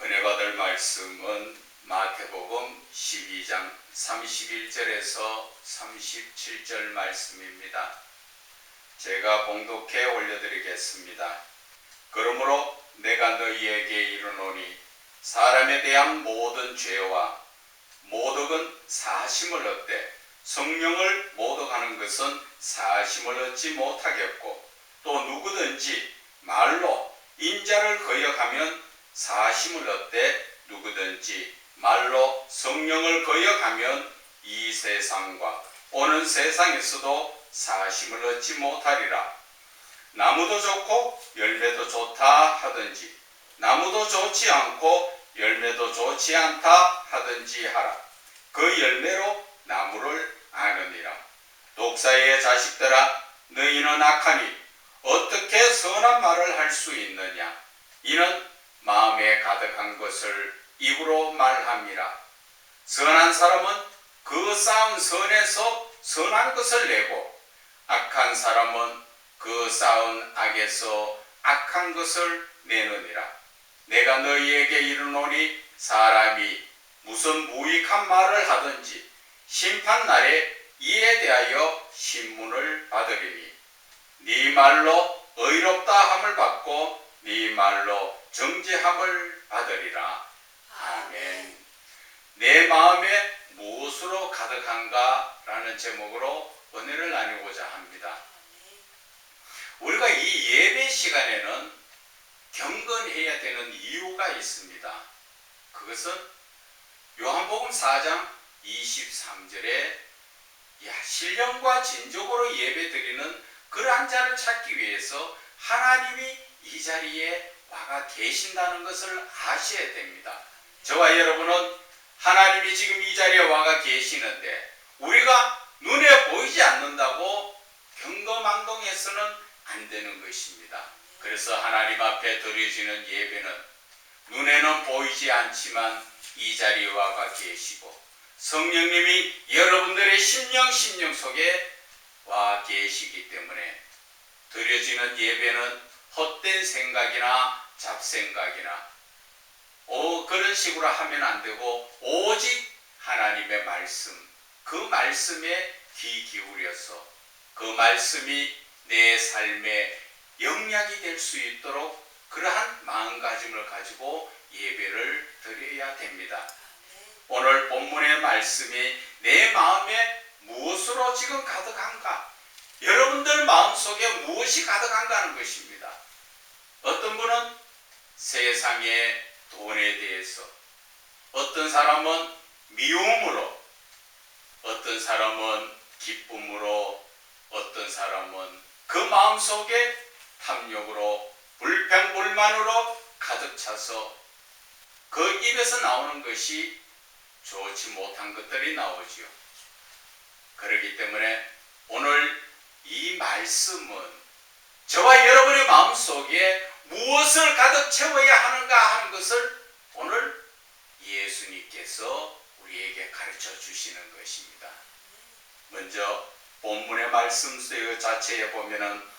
은혜 받을 말씀은 마태복음 12장 31절에서 37절 말씀입니다. 제가 봉독해 올려드리겠습니다. 그러므로 내가 너희에게 이르노니 사람에 대한 모든 죄와 모독은 사심을 얻되 성령을 모독하는 것은 사심을 얻지 못하겠고, 또 누구든지 말로 인자를 거역하면 사심을 얻되 누구든지 말로 성령을 거역하면 이 세상과 오는 세상에서도 사심을 얻지 못하리라. 나무도 좋고 열매도 좋다 하든지 나무도 좋지 않고 열매도 좋지 않다 하든지 하라. 그 열매로 나무를 아느니라. 독사의 자식들아, 너희는 악하니 어떻게 선한 말을 할 수 있느냐? 이는 마음에 가득한 것을 입으로 말함이라. 선한 사람은 그 쌓은 선에서 선한 것을 내고, 악한 사람은 그 쌓은 악에서 악한 것을 내느니라. 내가 너희에게 이르노니 사람이 무슨 무익한 말을 하든지 심판날에 이에 대하여 신문을 받으리니, 네 말로 의롭다 함을 받고 네 말로 정죄함을 받으리라. 아멘. 내 마음에 무엇으로 가득한가? 라는 제목으로 은혜를 나누고자 합니다. 우리가 이 예배 시간에는 경건해야 되는 이유가 있습니다. 그것은 요한복음 4장 23절에 신령과 진정으로 예배드리는 그러한 자를 찾기 위해서 하나님이 이 자리에 와가 계신다는 것을 아셔야 됩니다. 저와 여러분은 하나님이 지금 이 자리에 와가 계시는데 우리가 눈에 보이지 않는다고 경거망동해서는 안 되는 것입니다. 그래서 하나님 앞에 드려지는 예배는 눈에는 보이지 않지만 이 자리에 와가 계시고 성령님이 여러분들의 심령 속에 와 계시기 때문에 드려지는 예배는 헛된 생각이나 잡생각이나 그런 식으로 하면 안 되고, 오직 하나님의 말씀, 그 말씀에 귀 기울여서 그 말씀이 내 삶에 영향이 될 수 있도록 그러한 마음가짐을 가지고 예배를 드려야 됩니다. 오늘 본문의 말씀이 내 마음에 무엇으로 지금 가득한가? 여러분들 마음속에 무엇이 가득한가 하는 것입니다. 어떤 분은 세상의 돈에 대해서, 어떤 사람은 미움으로, 어떤 사람은 기쁨으로, 어떤 사람은 그 마음속에 탐욕으로, 불평불만으로 가득 차서 그 입에서 나오는 것이 좋지 못한 것들이 나오지요. 그렇기 때문에 오늘 이 말씀은 저와 여러분의 마음속에 무엇을 가득 채워야 하는가 하는 것을 오늘 예수님께서 우리에게 가르쳐 주시는 것입니다. 먼저 본문의 말씀 자체에 보면은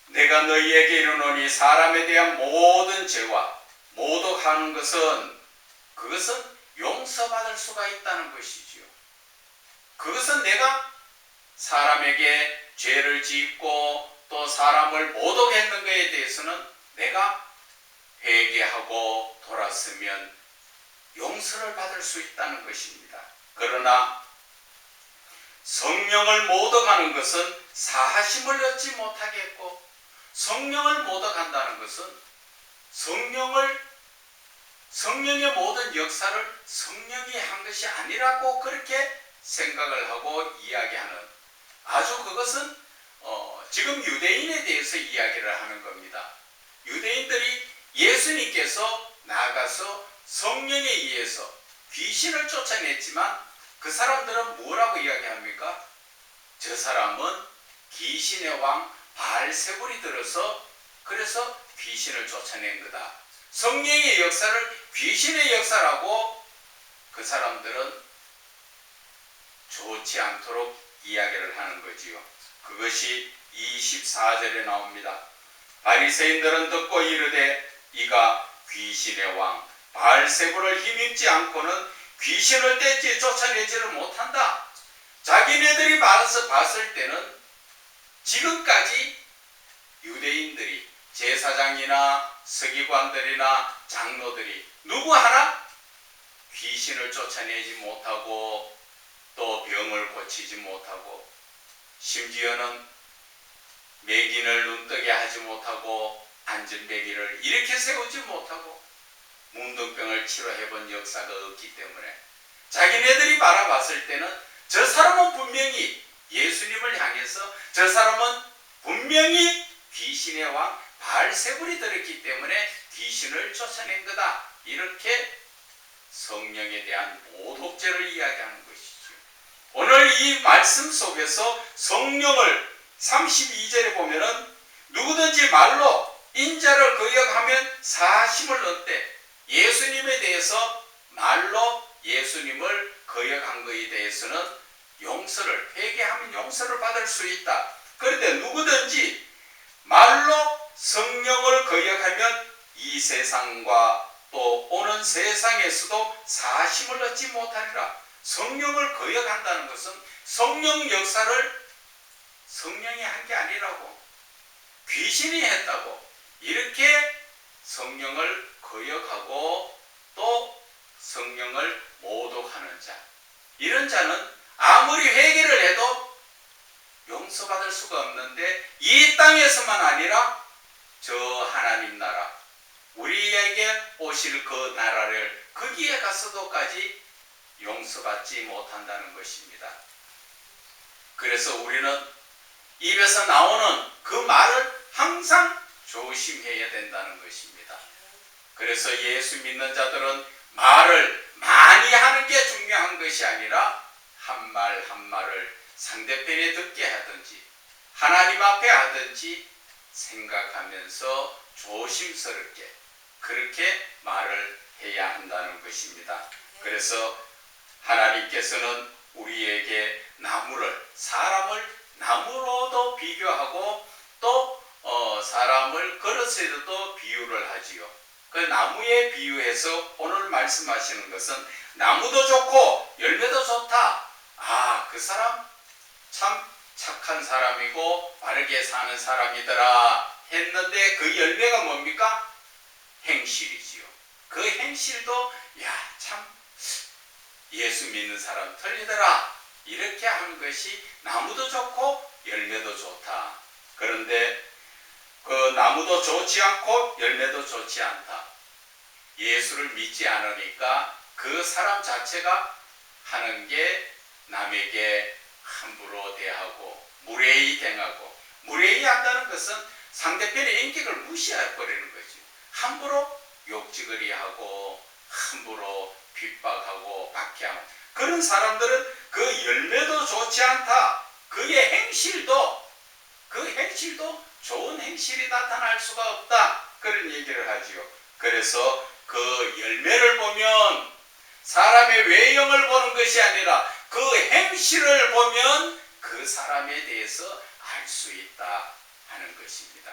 내가 너희에게 이르노니 사람에 대한 모든 죄와 모독하는 것은 그것은 용서받을 수가 있다는 것이지요. 그것은 내가 사람에게 죄를 짓고 또 사람을 모독했는 것에 대해서는 내가 회개하고 돌았으면 용서를 받을 수 있다는 것입니다. 그러나 성령을 모독하는 것은 사심을 얻지 못하겠고, 성령을 모독한다는 것은 성령의 모든 역사를 성령이 한 것이 아니라고 그렇게 생각을 하고 이야기하는, 아주 그것은 지금 유대인에 대해서 이야기를 하는 겁니다. 유대인들이 예수님께서 나아가서 성령에 의해서 귀신을 쫓아냈지만 그 사람들은 뭐라고 이야기합니까? 저 사람은 귀신의 왕 바알세불이 들어서 그래서 귀신을 쫓아낸 거다. 성령의 역사를 귀신의 역사라고 그 사람들은 좋지 않도록 이야기를 하는 거지요. 그것이 24절에 나옵니다. 바리새인들은 듣고 이르되 이가 귀신의 왕 바알세불을 힘입지 않고는 귀신을 쫓아내지를 못한다. 자기네들이 봤을 때는 지금까지 유대인들이 제사장이나 서기관들이나 장로들이 누구 하나 귀신을 쫓아내지 못하고 또 병을 고치지 못하고 심지어는 매gin을 눈뜨게 하지 못하고 앉은 매기를 이렇게 세우지 못하고 문둥병을 치료해본 역사가 없기 때문에 자기네들이 바라봤을 때는 저 사람은 분명히 예수님을 향해서 저 사람은 분명히 귀신의 왕 바알세불이 들었기 때문에 귀신을 쫓아낸 거다. 이렇게 성령에 대한 모독죄를 이야기하는 것이죠. 오늘 이 말씀 속에서 성령을 32절에 보면은 누구든지 말로 인자를 거역하면 사심을 얻되 예수님에 대해서 말로 예수님을 거역한 것에 대해서는 용서를 회개하면 용서를 받을 수 있다. 그런데 누구든지 말로 성령을 거역하면 이 세상과 또 오는 세상에서도 사심을 얻지 못하리라. 성령을 거역한다는 것은 성령 역사를 성령이 한 게 아니라고 귀신이 했다고 이렇게 성령을 거역하고 또 성령을 모독하는 자, 이런 자는 아무리 회개를 해도 용서받을 수가 없는데 이 땅에서만 아니라 저 하나님 나라 우리에게 오실 그 나라를 거기에 가서도까지 용서받지 못한다는 것입니다. 그래서 우리는 입에서 나오는 그 말을 항상 조심해야 된다는 것입니다. 그래서 예수 믿는 자들은 말을 많이 하는 게 중요한 것이 아니라 한 말 한 말을 상대편에 듣게 하든지 하나님 앞에 하든지 생각하면서 조심스럽게 그렇게 말을 해야 한다는 것입니다. 그래서 하나님께서는 우리에게 사람을 나무로도 비교하고 또 사람을 그릇에도 비유를 하지요. 그 나무에 비유해서 오늘 말씀하시는 것은 나무도 좋고 열매도 좋다. 그 사람 참 착한 사람이고 바르게 사는 사람이더라 했는데 그 열매가 뭡니까? 행실이지요. 그 행실도 참 예수 믿는 사람 틀리더라 이렇게 하는 것이 나무도 좋고 열매도 좋다. 그런데 그 나무도 좋지 않고 열매도 좋지 않다. 예수를 믿지 않으니까 그 사람 자체가 하는 게 남에게 함부로 대하고 무례히 대하고 무례히 한다는 것은 상대편의 인격을 무시해버리는 거죠. 함부로 욕지거리하고 함부로 핍박하고 박해하고 그런 사람들은 그 열매도 좋지 않다. 그의 행실도 좋은 행실이 나타날 수가 없다. 그런 얘기를 하지요. 그래서 그 열매를 보면 사람의 외형을 보는 것이 아니라 그 행실을 보면 그 사람에 대해서 알 수 있다 하는 것입니다.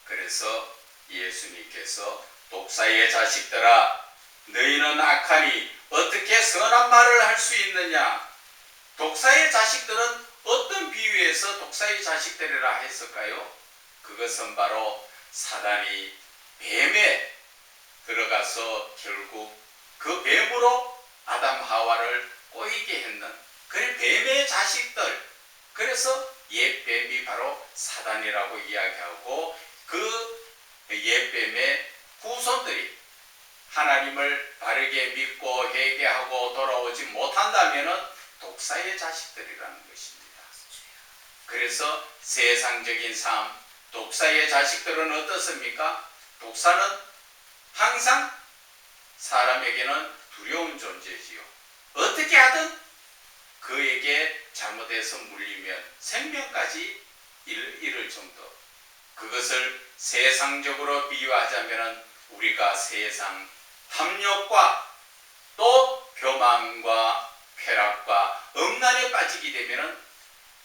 그래서 예수님께서 독사의 자식들아 너희는 악하니 어떻게 선한 말을 할 수 있느냐. 독사의 자식들은 어떤 비유에서 독사의 자식들이라 했을까요? 그것은 바로 사단이 뱀에 들어가서 결국 그 뱀으로 아담 하와를 꼬이게 했는 그 뱀의 자식들, 그래서 옛뱀이 바로 사단이라고 이야기하고 그 옛뱀의 후손들이 하나님을 바르게 믿고 회개하고 돌아오지 못한다면 독사의 자식들이라는 것입니다. 그래서 세상적인 삶, 독사의 자식들은 어떻습니까? 독사는 항상 사람에게는 두려운 존재지요. 어떻게 하든 그에게 잘못해서 물리면 생명까지 잃을 정도. 그것을 세상적으로 비유하자면 우리가 세상 탐욕과 또 교만과 쾌락과 음란에 빠지게 되면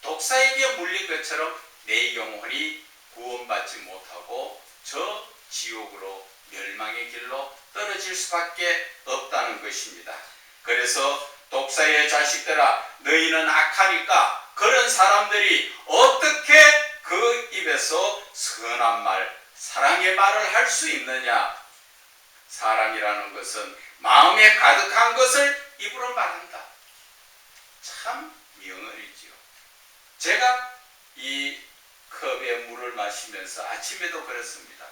독사에게 물린 것처럼 내 영혼이 구원받지 못하고 저 지옥으로 멸망의 길로 떨어질 수밖에 없다는 것입니다. 그래서 독사의 자식들아, 너희는 악하니까 그런 사람들이 어떻게 그 입에서 선한 말, 사랑의 말을 할 수 있느냐? 사람이라는 것은 마음에 가득한 것을 입으로 말한다. 참 명언이지요. 제가 이 컵에 물을 마시면서 아침에도 그랬습니다.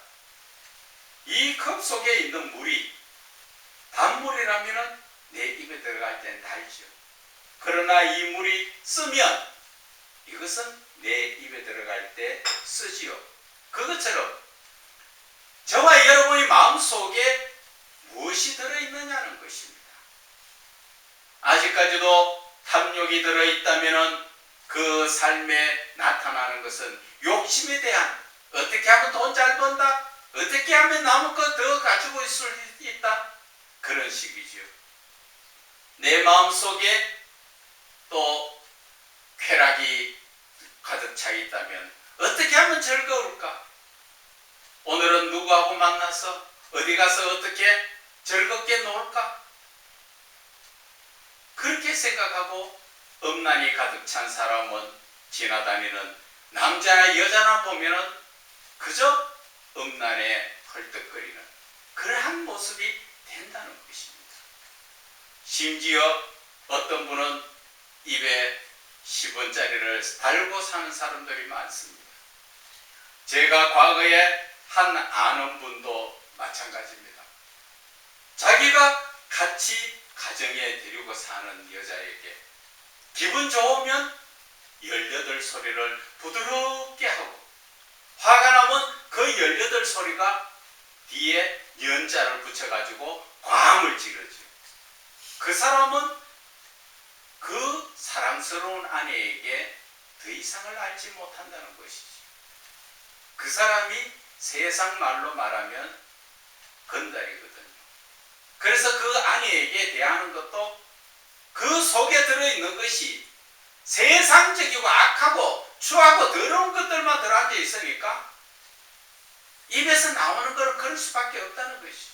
이 컵 속에 있는 물이 단물이라면 내 입에 들어갈 때는 달죠. 그러나 이 물이 쓰면 이것은 내 입에 들어갈 때 쓰지요. 그것처럼 저와 여러분의 마음속에 무엇이 들어있느냐는 것입니다. 아직까지도 탐욕이 들어있다면 그 삶에 나타나는 것은 욕심에 대한, 어떻게 하면 돈 잘 번다, 어떻게 하면 남은 것 더 가지고 있을 수 있다, 그런 식이지요. 내 마음속에 또 쾌락이 가득 차 있다면 어떻게 하면 즐거울까? 오늘은 누구하고 만나서 어디 가서 어떻게 즐겁게 놀까? 그렇게 생각하고 음란이 가득 찬 사람은 지나다니는 남자나 여자나 보면은 그저 음란에 헐떡거리는 그러한 모습이 된다는 것입니다. 심지어 어떤 분은 입에 10원짜리를 달고 사는 사람들이 많습니다. 제가 과거에 한 아는 분도 마찬가지입니다. 자기가 같이 가정에 데리고 사는 여자에게 기분 좋으면 18소리를 부드럽게 하고, 화가 나면 그 18소리가 뒤에 연자를 붙여가지고 과음을 지르죠. 그 사람은 그 사랑스러운 아내에게 더 이상을 알지 못한다는 것이지. 그 사람이 세상 말로 말하면 건달이거든요. 그래서 그 아내에게 대하는 것도 그 속에 들어있는 것이 세상적이고 악하고 추하고 더러운 것들만 들어앉아 있으니까 입에서 나오는 것은 그럴 수밖에 없다는 것이죠.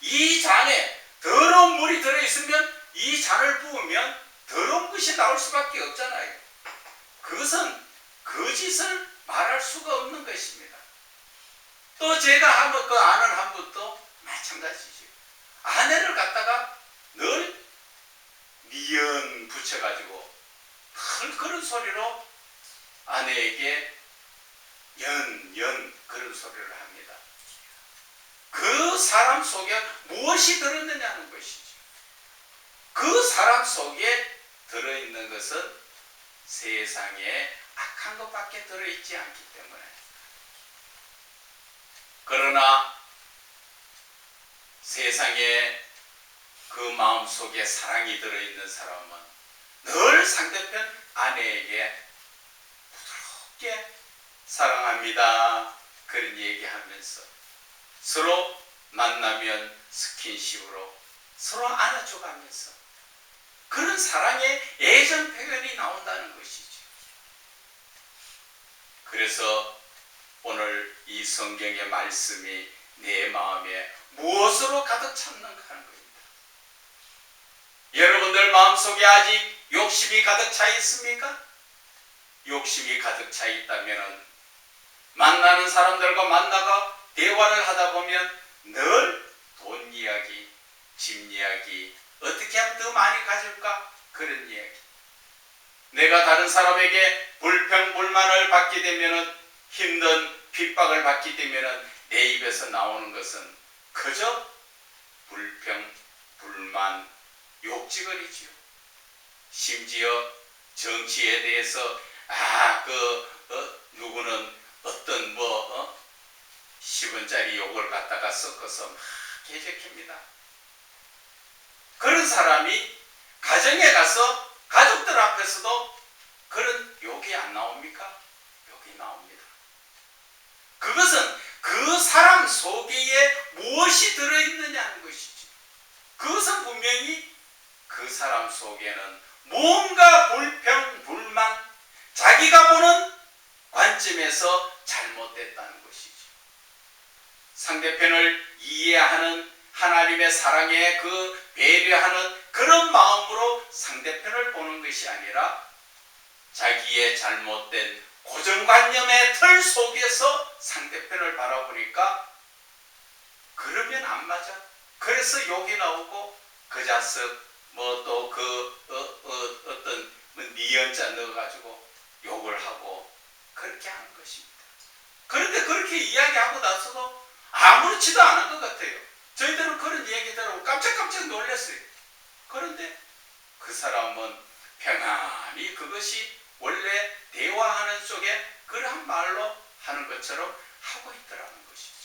이 잔에 더러운 물이 들어있으면 이 잔을 부으면 더러운 것이 나올 수밖에 없잖아요. 그것은 거짓을 말할 수가 없는 것입니다. 또 제가 한번 그 아는 한 분도 마찬가지죠. 아내를 갖다가 늘 미연 붙여가지고 그런 소리로 아내에게 그런 소리를 합니다. 그 사람 속에 무엇이 들었느냐는 것이죠. 그 사람 속에 들어있는 것은 세상에 악한 것밖에 들어있지 않기 때문에. 그러나 세상에 그 마음 속에 사랑이 들어있는 사람은 늘 상대편 아내에게 부드럽게 사랑합니다, 그런 얘기하면서 서로 만나면 스킨십으로 서로 안아줘가면서 그런 사랑의 애정 표현이 나온다는 것이죠. 그래서 오늘 이 성경의 말씀이 내 마음에 무엇으로 가득 찼는가 하는 겁니다. 여러분들 마음속에 아직 욕심이 가득 차 있습니까? 욕심이 가득 차 있다면 만나는 사람들과 만나가 대화를 하다 보면 늘 돈 이야기, 집 이야기, 어떻게 하면 더 많이 가질까? 그런 이야기. 내가 다른 사람에게 불평불만을 받게 되면, 힘든 핍박을 받게 되면 내 입에서 나오는 것은 그저 불평, 불만, 욕지거리지요. 심지어 정치에 대해서 누구는 어떤 10원짜리 욕을 갖다가 섞어서 막 개적합니다. 그런 사람이 가정에 가서 가족들 앞에서도 그런 욕이 안 나옵니까? 욕이 나옵니다. 그것은 그 사람 속에 무엇이 들어있느냐는 것이지. 그것은 분명히 그 사람 속에는 뭔가 불평, 불만, 자기가 보는 관점에서 잘못됐다는 것이지. 상대편을 이해하는 하나님의 사랑에 그 배려하는 그런 마음으로 상대편을 보는 것이 아니라 자기의 잘못된 고정관념의 틀 속에서 상대편을 바라보니까 그러면 안 맞아. 그래서 욕이 나오고 그 자석 뭐 또 어떤 니은자 넣어가지고 욕을 하고 그렇게 하는 것입니다. 그런데 그렇게 이야기하고 나서도 아무렇지도 않은 것 같아요. 저희들은 그런 이야기 들으고 깜짝깜짝 놀랐어요. 그런데 그 사람은 평안히 그것이 원래 대화하는 속에 그러한 말로 하는 것처럼 하고 있더라는 것이죠.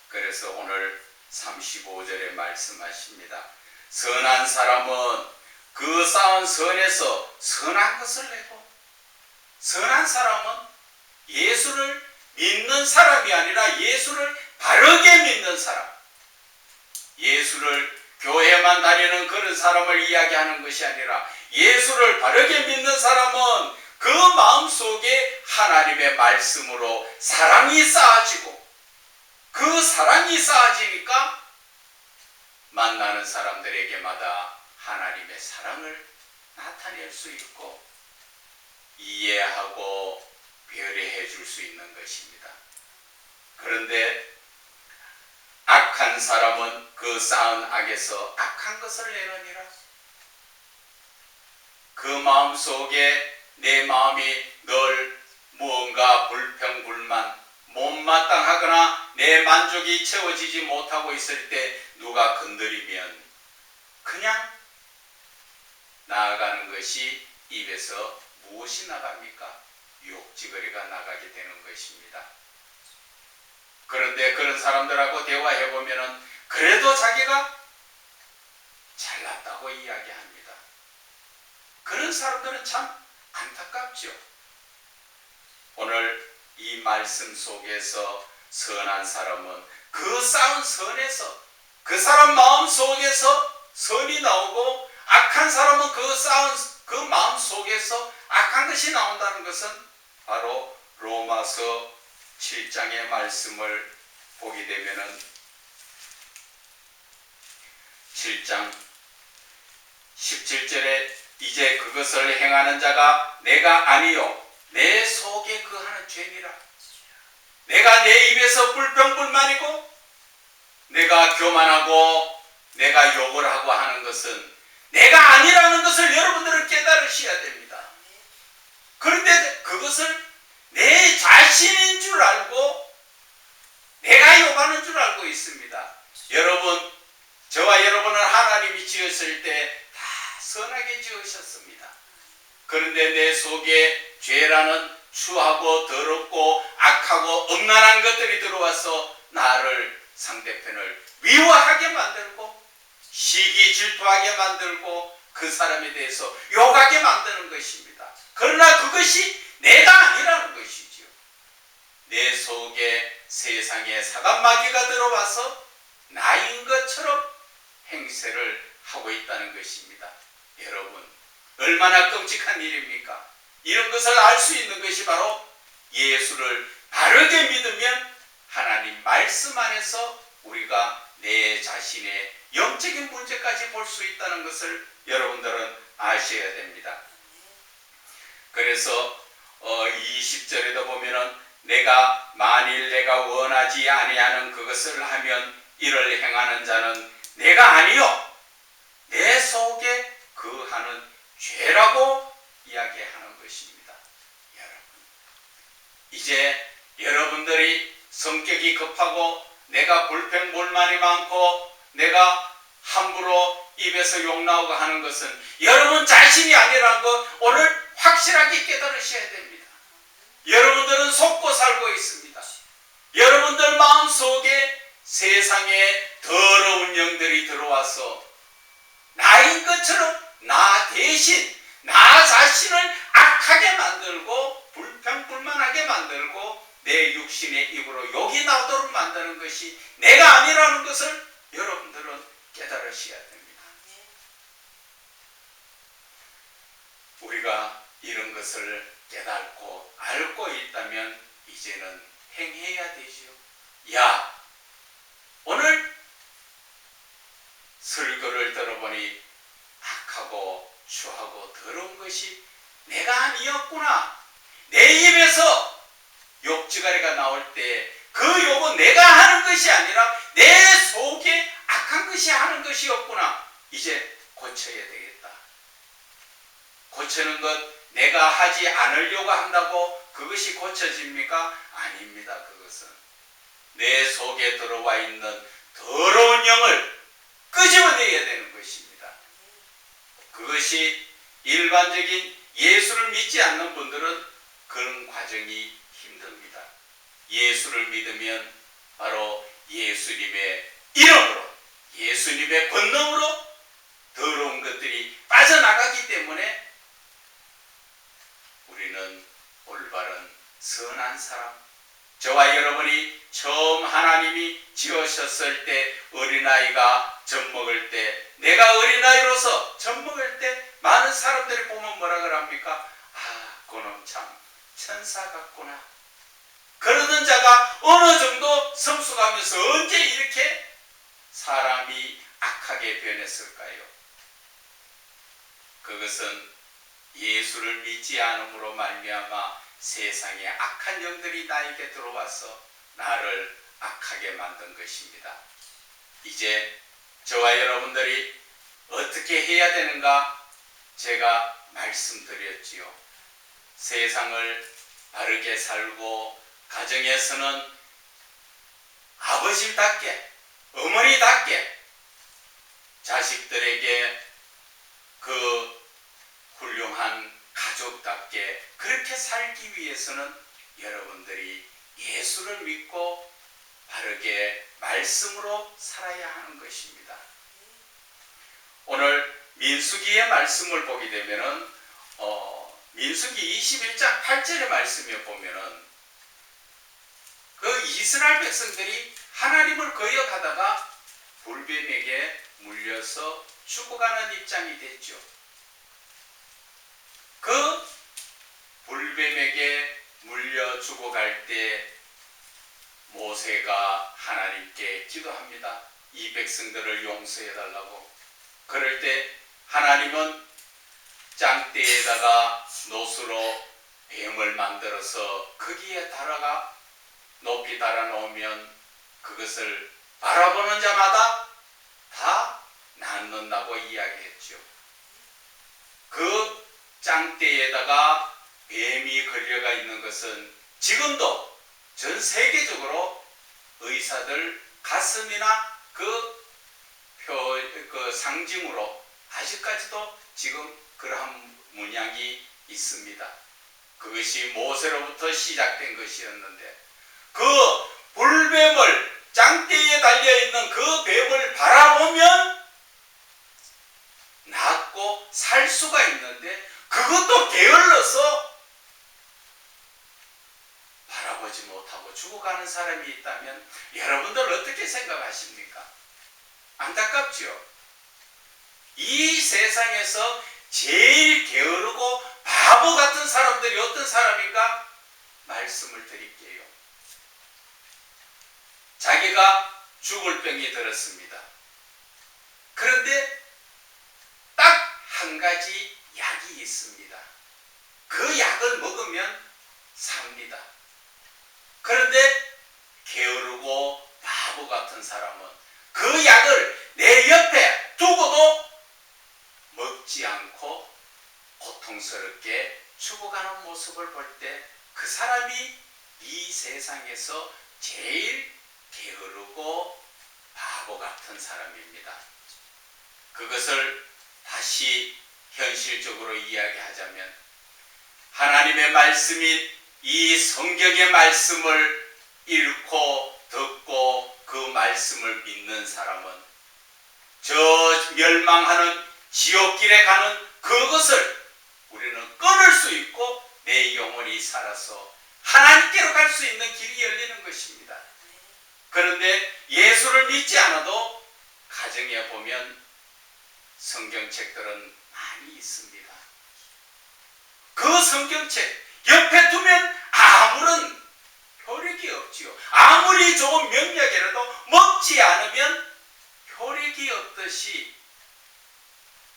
그래서 오늘 35절에 말씀하십니다. 선한 사람은 그 쌓은 선에서 선한 것을 내고, 선한 사람은 예수를 믿는 사람이 아니라 예수를 바르게 믿는 사람, 예수를 교회만 다니는 그런 사람을 이야기하는 것이 아니라 예수를 바르게 믿는 사람은 그 마음속에 하나님의 말씀으로 사랑이 쌓아지고, 그 사랑이 쌓아지니까 만나는 사람들에게마다 하나님의 사랑을 나타낼 수 있고 이해하고 배려해 줄 수 있는 것입니다. 그런데 악한 사람은 그 쌓은 악에서 악한 것을 내느니라. 그 마음 속에 내 마음이 늘 무언가 불평불만, 못마땅하거나 내 만족이 채워지지 못하고 있을 때 누가 건드리면 그냥 나아가는 것이 입에서 무엇이 나갑니까? 욕지거리가 나가게 되는 것입니다. 그런데 그런 사람들하고 대화해보면 그래도 자기가 잘났다고 이야기합니다. 그런 사람들은 참 안타깝죠. 오늘 이 말씀 속에서 선한 사람은 그 쌓은 선에서, 그 사람 마음 속에서 선이 나오고, 악한 사람은 그 쌓은 그 마음 속에서 악한 것이 나온다는 것은 바로 로마서 7장의 말씀을 보게 되면은 7장 17절에 이제 그것을 행하는 자가 내가 아니요 내 속에 그하는 죄니라. 내가 내 입에서 불평불만이고 내가 교만하고 내가 욕을 하고 하는 것은 내가 아니라는 것을 여러분들은 깨달으셔야 됩니다. 그런데 그것을 내 자신인 줄 알고 내가 욕하는 줄 알고 있습니다. 여러분, 저와 여러분은 하나님이 지었을 때 다 선하게 지으셨습니다. 그런데 내 속에 죄라는 추하고 더럽고 악하고 음란한 것들이 들어와서 나를, 상대편을 미워하게 만들고 시기 질투하게 만들고 그 사람에 대해서 욕하게 만드는 것입니다. 그러나 그것이 내가 아니라는 것이지요. 내 속에 세상의 사단마귀가 들어와서 나인 것처럼 행세를 하고 있다는 것입니다. 여러분, 얼마나 끔찍한 일입니까? 이런 것을 알 수 있는 것이 바로 예수를 바르게 믿으면 하나님 말씀 안에서 우리가 내 자신의 영적인 문제까지 볼 수 있다는 것을 여러분들은 아셔야 됩니다. 그래서 20절에도 보면은 내가 만일 내가 원하지 아니하는 그것을 하면 이를 행하는 자는 내가 아니요 내 속에 그하는 죄라고 이야기하는 것입니다. 여러분, 이제 여러분들이 성격이 급하고 내가 불평불만이 많고 내가 함부로 입에서 욕 나오고 하는 것은 여러분 자신이 아니라는 것 오늘 확실하게 깨달으셔야 됩니다. 여러분들은 속고 살고 있습니다. 여러분들 마음속에 세상에 더러운 영들이 들어와서 나인 것처럼 나 대신 나 자신을 악하게 만들고 불평불만하게 만들고 내 육신의 입으로 욕이 나오도록 만드는 것이 내가 아니라는 것을 여러분들은 깨달으셔야 됩니다. 우리가 이런 것을 깨닫고 알고 있다면 이제는 행해야 되지요. 야, 오늘 설교를 들어보니 악하고 추하고 더러운 것이 내가 아니었구나. 내 입에서 욕지가리가 나올 때 그 욕은 내가 하는 것이 아니라 내 속에 악한 것이 하는 것이었구나. 이제 고쳐야 되겠다. 고치는 것 내가 하지 않으려고 한다고 그것이 고쳐집니까? 아닙니다. 그것은 내 속에 들어와 있는 더러운 영을 끄집어내야 되는 것입니다. 그것이 일반적인 예수를 믿지 않는 분들은 그런 과정이 힘듭니다. 예수를 믿으면 바로 예수님의 이름으로, 예수님의 권능으로 더러운 것들이 빠져나가기 때문에 우리는 올바른 선한 사람, 저와 여러분이 처음 하나님이 지으셨을 때 어린아이가 젖 먹을 때, 내가 어린아이로서 젖 먹을 때 많은 사람들이 보면 뭐라 그럽니까? 아, 그놈 참 천사 같구나. 그러던 자가 어느 정도 성숙하면서 언제 이렇게 사람이 악하게 변했을까요? 그것은 예수를 믿지 않음으로 말미암아 세상에 악한 영들이 나에게 들어와서 나를 악하게 만든 것입니다. 이제 저와 여러분들이 어떻게 해야 되는가 제가 말씀드렸지요. 세상을 바르게 살고 가정에서는 아버지답게 어머니답게 자식들에게 그 훌륭한 가족답게 그렇게 살기 위해서는 여러분들이 예수를 믿고 바르게 말씀으로 살아야 하는 것입니다. 오늘 민수기의 말씀을 보게 되면은 민수기 21장 8절의 말씀에 보면은 그 이스라엘 백성들이 하나님을 거역하다가 불뱀에게 물려서 죽어가는 입장이 됐죠. 그 불뱀에게 물려 죽어갈 때 모세가 하나님께 기도합니다. 이 백성들을 용서해달라고. 그럴 때 하나님은 짱대에다가 노수로 뱀을 만들어서 거기에 달아가 높이 달아놓으면 그것을 바라보는 자마다 다 낫는다고 이야기했죠. 그 짱대에다가 뱀이 걸려가 있는 것은 지금도 전 세계적으로 의사들 가슴이나 그 상징으로 아직까지도 지금 그러한 문양이 있습니다. 그것이 모세로부터 시작된 것이었는데 그 불뱀을 짱대에 달려있는 그 뱀을 바라보면 낫고 살 수가 있는데 그것도 게을러서 바라보지 못하고 죽어가는 사람이 있다면 여러분들 어떻게 생각하십니까? 안타깝죠? 이 세상에서 제일 게으르고 바보 같은 사람들이 어떤 사람인가? 말씀을 드릴게요. 자기가 죽을 병이 들었습니다. 그런데 딱 한 가지 약이 있습니다. 그 약을 먹으면 삽니다. 그런데 게으르고 바보 같은 사람은 그 약을 내 옆에 두고도 먹지 않고 고통스럽게 죽어가는 모습을 볼 때 그 사람이 이 세상에서 제일 게으르고 바보 같은 사람입니다. 그것을 다시 현실적으로 이야기하자면 하나님의 말씀인 이 성경의 말씀을 읽고 듣고 그 말씀을 믿는 사람은 저 멸망하는 지옥길에 가는 그것을 우리는 끊을 수 있고 내 영혼이 살아서 하나님께로 갈 수 있는 길이 열리는 것입니다. 그런데 예수를 믿지 않아도 가정에 보면 성경책들은 많이 있습니다. 그 성경책 옆에 두면 아무런 효력이 없지요. 아무리 좋은 명약이라도 먹지 않으면 효력이 없듯이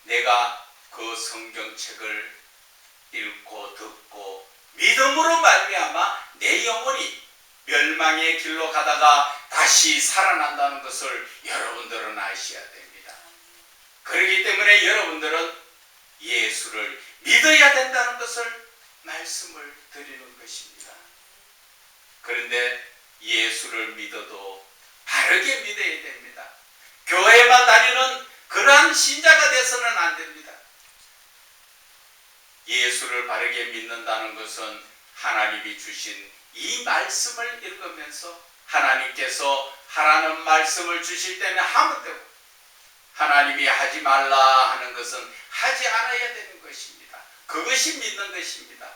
내가 그 성경책을 읽고 듣고 믿음으로 말미암아 내 영혼이 멸망의 길로 가다가 다시 살아난다는 것을 여러분들은 아셔야 됩니다. 그렇기 때문에 여러분들은 예수를 믿어야 된다는 것을 말씀을 드리는 것입니다. 그런데 예수를 믿어도 바르게 믿어야 됩니다. 교회만 다니는 그러한 신자가 돼서는 안 됩니다. 예수를 바르게 믿는다는 것은 하나님이 주신 이 말씀을 읽으면서 하나님께서 하라는 말씀을 주실 때는 하면 되고 하나님이 하지 말라 하는 것은 하지 않아야 되는 것입니다. 그것이 믿는 것입니다.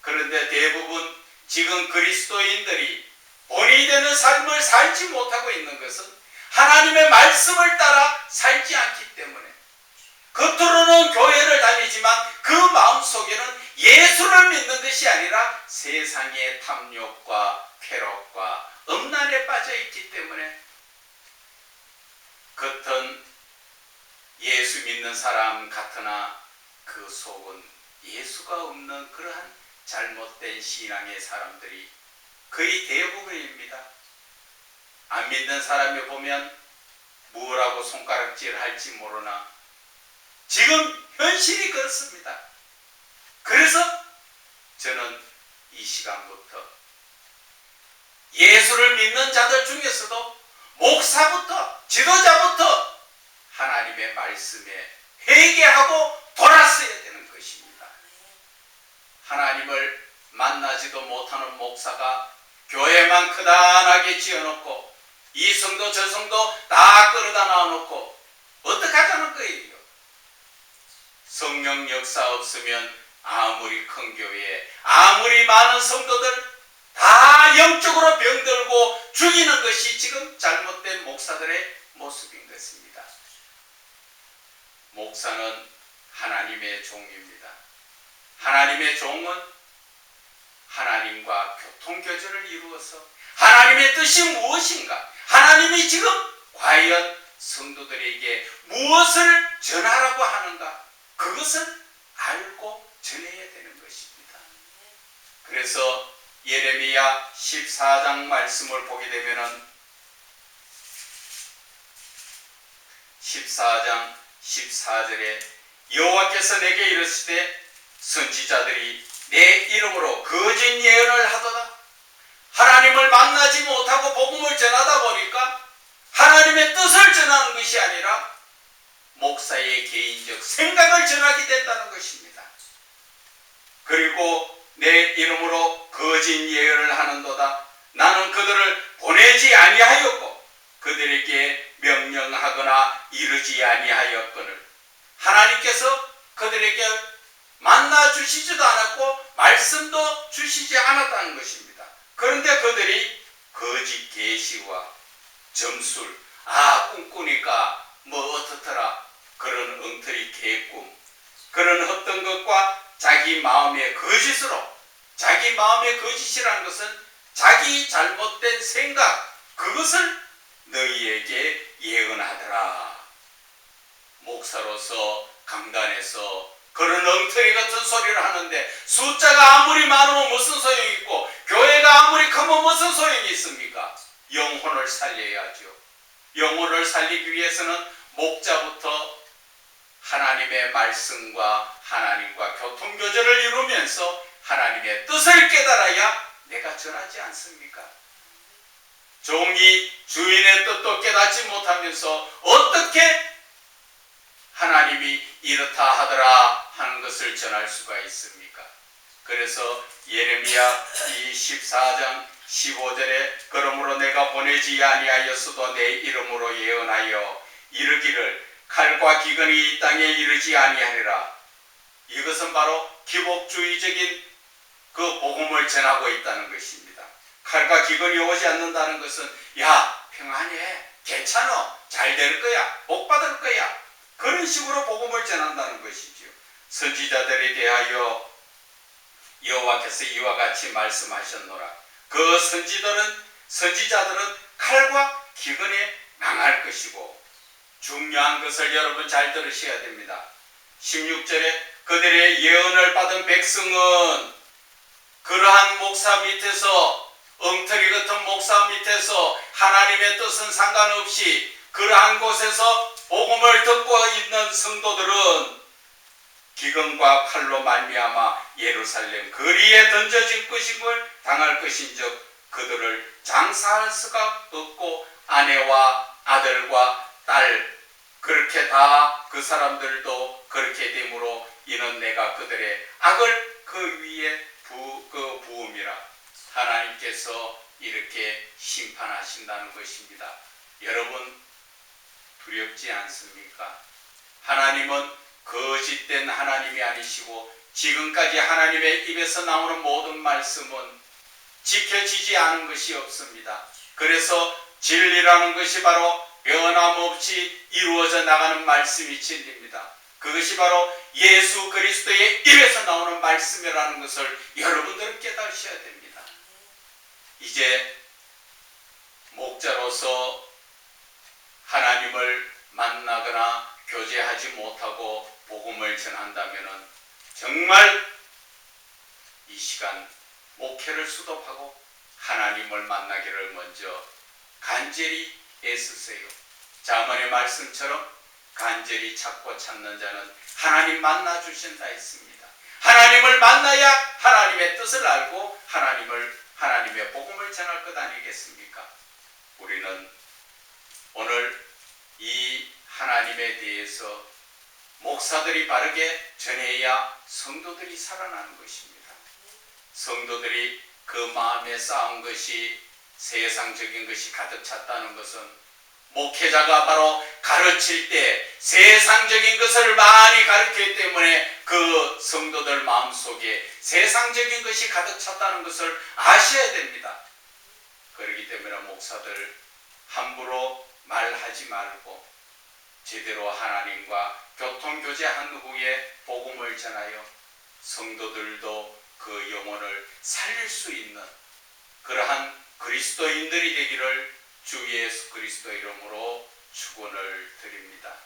그런데 대부분 지금 그리스도인들이 본이 되는 삶을 살지 못하고 있는 것은 하나님의 말씀을 따라 살지 않기 때문에 겉으로는 교회를 다니지만 그 마음속에는 예수를 믿는 것이 아니라 세상의 탐욕과 쾌락과 음란에 빠져 있기 때문에 겉은 예수 믿는 사람 같으나 그 속은 예수가 없는 그러한 잘못된 신앙의 사람들이 거의 대부분입니다. 안 믿는 사람이 보면 뭐라고 손가락질 할지 모르나 지금 현실이 그렇습니다. 그래서 저는 이 시간부터 예수를 믿는 자들 중에서도 목사부터 지도자부터 하나님의 말씀에 회개하고 돌아서야 되는 것입니다. 하나님을 만나지도 못하는 목사가 교회만 크다랗게 지어놓고 이 성도 저 성도 다 끌어다 놔놓고 어떡하자는 거예요? 성령 역사 없으면 아무리 큰 교회, 아무리 많은 성도들 다 영적으로 병들고 죽이는 것이 지금 잘못된 목사들의 모습인 것입니다. 목사는 하나님의 종입니다. 하나님의 종은 하나님과 교통교제를 이루어서 하나님의 뜻이 무엇인가? 하나님이 지금 과연 성도들에게 무엇을 전하라고 하는가? 그것을 알고 전해야 되는 것입니다. 그래서 예레미야 14장 말씀을 보게 되면은 14장 14절에 여호와께서 내게 이르시되 선지자들이 내 이름으로 거짓 예언을 하도다. 하나님을 만나지 못하고 복음을 전하다 보니까 하나님의 뜻을 전하는 것이 아니라 목사의 개인적 생각을 전하게 된다는 것입니다. 그리고 내 이름으로 거짓 예언을 하는도다. 나는 그들을 보내지 아니하였고 그들에게 명령하거나 이르지 아니하였거늘. 하나님께서 그들에게 만나 주시지도 않았고 말씀도 주시지 않았다는 것입니다. 그런데 그들이 거짓 계시와 점술, 꿈꾸니까 뭐 어떻더라, 그런 엉터리 개꿈, 그런 헛된 것과 자기 마음의 거짓으로, 자기 마음의 거짓이라는 것은 자기 잘못된 생각, 그것을 너희에게 예언하더라. 목사로서 강단에서 그런 엉터리 같은 소리를 하는데 숫자가 아무리 많으면 무슨 소용이 있고 교회가 아무리 크면 무슨 소용이 있습니까? 영혼을 살려야죠. 영혼을 살리기 위해서는 목자부터 하나님의 말씀과 하나님과 교통교제를 이루면서 하나님의 뜻을 깨달아야 내가 전하지 않습니까? 종이 주인의 뜻도 깨닫지 못하면서 어떻게 하나님이 이렇다 하더라 하는 것을 전할 수가 있습니까? 그래서 예레미야 14장 15절에 그러므로 내가 보내지 아니하였어도 내 이름으로 예언하여 이르기를 칼과 기근이 이 땅에 이르지 아니하리라. 이것은 바로 기복주의적인 그 복음을 전하고 있다는 것입니다. 칼과 기근이 오지 않는다는 것은 야 평안해, 괜찮아, 잘 될 거야, 복 받을 거야, 그런 식으로 복음을 전한다는 것이죠. 선지자들에 대하여 여호와께서 이와 같이 말씀하셨노라. 그 선지자들은 칼과 기근에 망할 것이고, 중요한 것을 여러분 잘 들으셔야 됩니다. 16절에 그들의 예언을 받은 백성은 그러한 목사 밑에서, 엉터리 같은 목사 밑에서 하나님의 뜻은 상관없이 그러한 곳에서 복음을 듣고 있는 성도들은 기근과 칼로 말미암아 예루살렘 거리에 던져질 것임을 당할 것인즉 그들을 장사할 수가 없고, 아내와 아들과 딸 그렇게 다 그 사람들도 그렇게 되므로 이는 내가 그들의 악을 그 위에 부음이라. 하나님께서 이렇게 심판하신다는 것입니다. 여러분 두렵지 않습니까? 하나님은 거짓된 하나님이 아니시고, 지금까지 하나님의 입에서 나오는 모든 말씀은 지켜지지 않은 것이 없습니다. 그래서 진리라는 것이 바로 변함없이 이루어져 나가는 말씀이 진리입니다. 그것이 바로 예수 그리스도의 입에서 나오는 말씀이라는 것을 여러분들은 깨달으셔야 됩니다. 이제 목자로서 하나님을 만나거나 교제하지 못하고 복음을 전한다면 정말 이 시간 목회를 수독하고 하나님을 만나기를 먼저 간절히 애쓰세요. 자문의 말씀처럼 간절히 찾고 찾는 자는 하나님 만나 주신다 했습니다. 하나님을 만나야 하나님의 뜻을 알고 하나님의 복음을 전할 것 아니겠습니까? 우리는 오늘 이 하나님에 대해서 목사들이 바르게 전해야 성도들이 살아나는 것입니다. 성도들이 그 마음에 쌓은 것이 세상적인 것이 가득 찼다는 것은 목회자가 바로 가르칠 때 세상적인 것을 많이 가르치기 때문에 그 성도들 마음속에 세상적인 것이 가득 찼다는 것을 아셔야 됩니다. 그렇기 때문에 목사들 함부로 말하지 말고 제대로 하나님과 교통교제한 후에 복음을 전하여 성도들도 그 영혼을 살릴 수 있는 그러한 그리스도인들이 되기를 주 예수 그리스도 이름으로 축원을 드립니다.